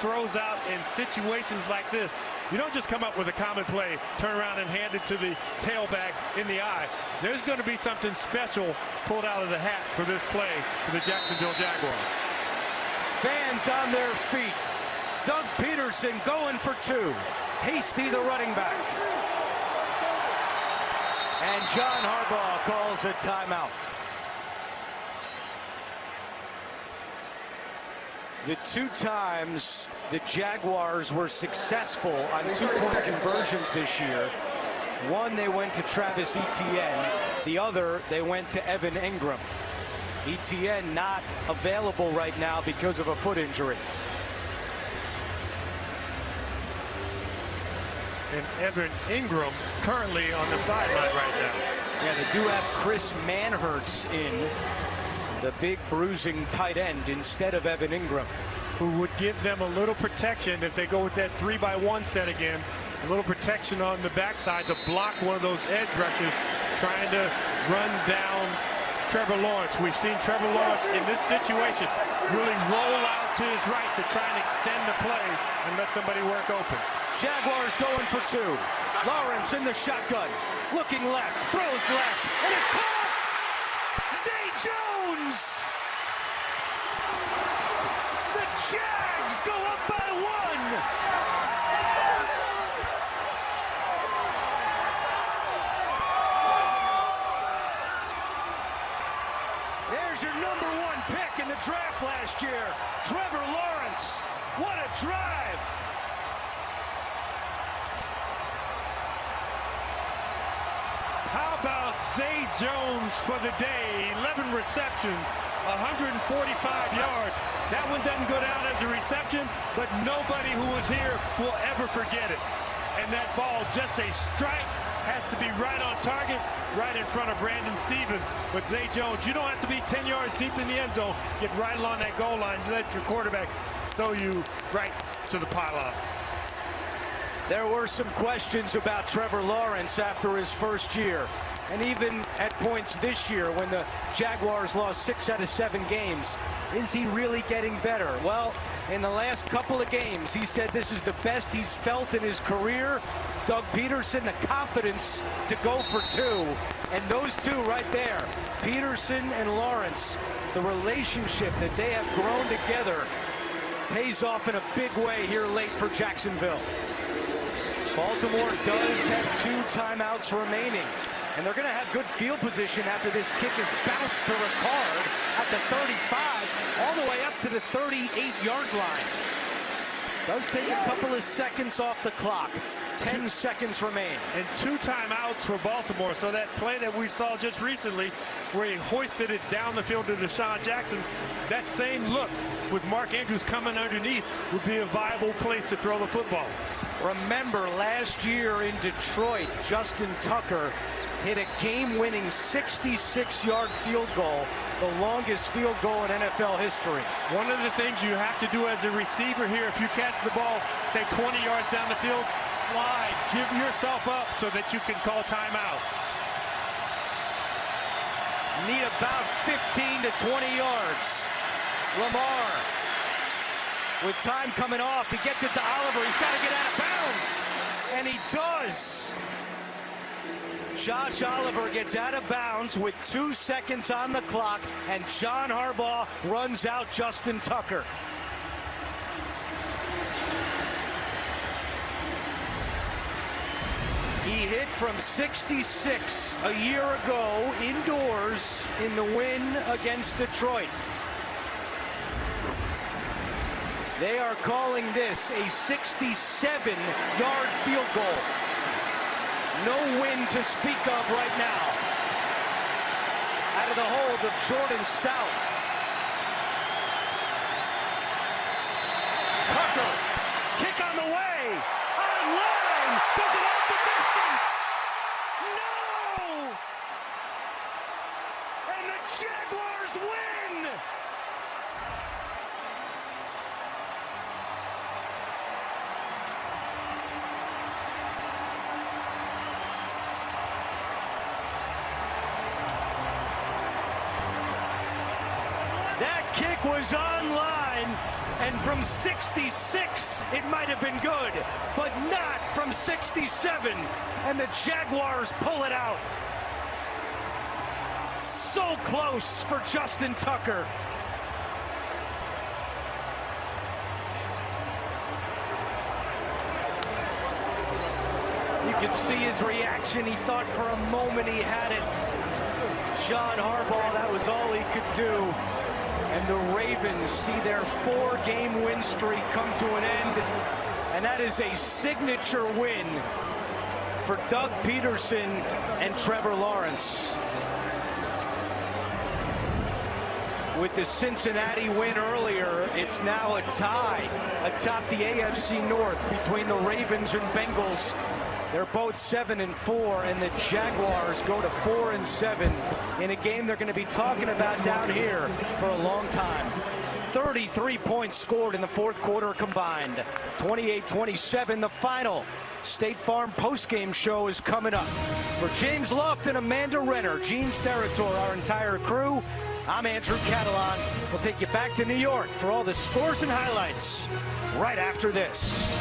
throws out in situations like this. You don't just come up with a common play, turn around and hand it to the tailback in the eye. There's going to be something special pulled out of the hat for this play for the Jacksonville Jaguars. Fans on their feet. Doug Peterson going for two. Hasty, the running back. And John Harbaugh calls a timeout. The two times the Jaguars were successful on two-point conversions this year. One, they went to Travis Etienne. The other, they went to Evan Ingram. Etienne not available right now because of a foot injury. And Evan Ingram currently on the sideline right now. Yeah, they do have Chris Manhertz in, the big bruising tight end, instead of Evan Ingram. Who would give them a little protection if they go with that 3-by-1 set again. A little protection on the backside to block one of those edge rushers trying to run down Trevor Lawrence. We've seen Trevor Lawrence in this situation really roll out to his right to try and extend the play and let somebody work open. Jaguars going for two. Lawrence in the shotgun. Looking left. Throws left. And it's caught! Zay Jones! The Jags go up by one! There's your #1 pick in the draft last year. Trevor Lawrence. What a drive! How about Zay Jones for the day? 11 receptions, 145 yards. That one doesn't go down as a reception, but nobody who was here will ever forget it. And that ball, just a strike, has to be right on target, right in front of Brandon Stevens. But Zay Jones, you don't have to be 10 yards deep in the end zone. Get right along that goal line, let your quarterback throw you right to the pylon. There were some questions about Trevor Lawrence after his first year, and even at points this year when the Jaguars lost 6 out of 7 games. Is he really getting better? Well, in the last couple of games, he said this is the best he's felt in his career. Doug Peterson, the confidence to go for two, and those two right there, Peterson and Lawrence, the relationship that they have grown together pays off in a big way here late for Jacksonville. Baltimore does have 2 timeouts remaining, and they're going to have good field position after this kick is bounced to Ricard at the 35, all the way up to the 38-yard line. Does take a couple of seconds off the clock. 10 seconds remain. And 2 timeouts for Baltimore. So that play that we saw just recently where he hoisted it down the field to Deshaun Jackson, that same look with Mark Andrews coming underneath would be a viable place to throw the football. Remember last year in Detroit, Justin Tucker hit a game-winning 66-yard field goal, the longest field goal in NFL history. One of the things you have to do as a receiver here, if you catch the ball, say 20 yards down the field, slide, give yourself up so that you can call timeout. Need about 15 to 20 yards. Lamar, with time coming off, he gets it to Oliver. He's got to get out of bounds, and he does. Josh Oliver gets out of bounds with 2 seconds on the clock, and John Harbaugh runs out Justin Tucker. He hit from 66 a year ago indoors in the win against Detroit. They are calling this a 67-yard field goal. No wind to speak of right now. Out of the hold of Jordan Stout. Tucker, kick on the way, online, does it have the distance? No! And the Jaguars win! That kick was online, And from 66, it might have been good, but not from 67. And the Jaguars pull it out. So close for Justin Tucker. You could see his reaction. He thought for a moment he had it. John Harbaugh, that was all he could do. And the Ravens see their 4-game win streak come to an end. And that is a signature win for Doug Peterson and Trevor Lawrence. With the Cincinnati win earlier, it's now a tie atop the AFC North between the Ravens and Bengals. They're both 7-4, and the Jaguars go to 4-7 in a game they're going to be talking about down here for a long time. 33 points scored in the fourth quarter combined. 28-27 the final. State Farm postgame show is coming up. For James Luft and Amanda Renner, Gene Steratore, our entire crew, I'm Andrew Catalan. We'll take you back to New York for all the scores and highlights right after this.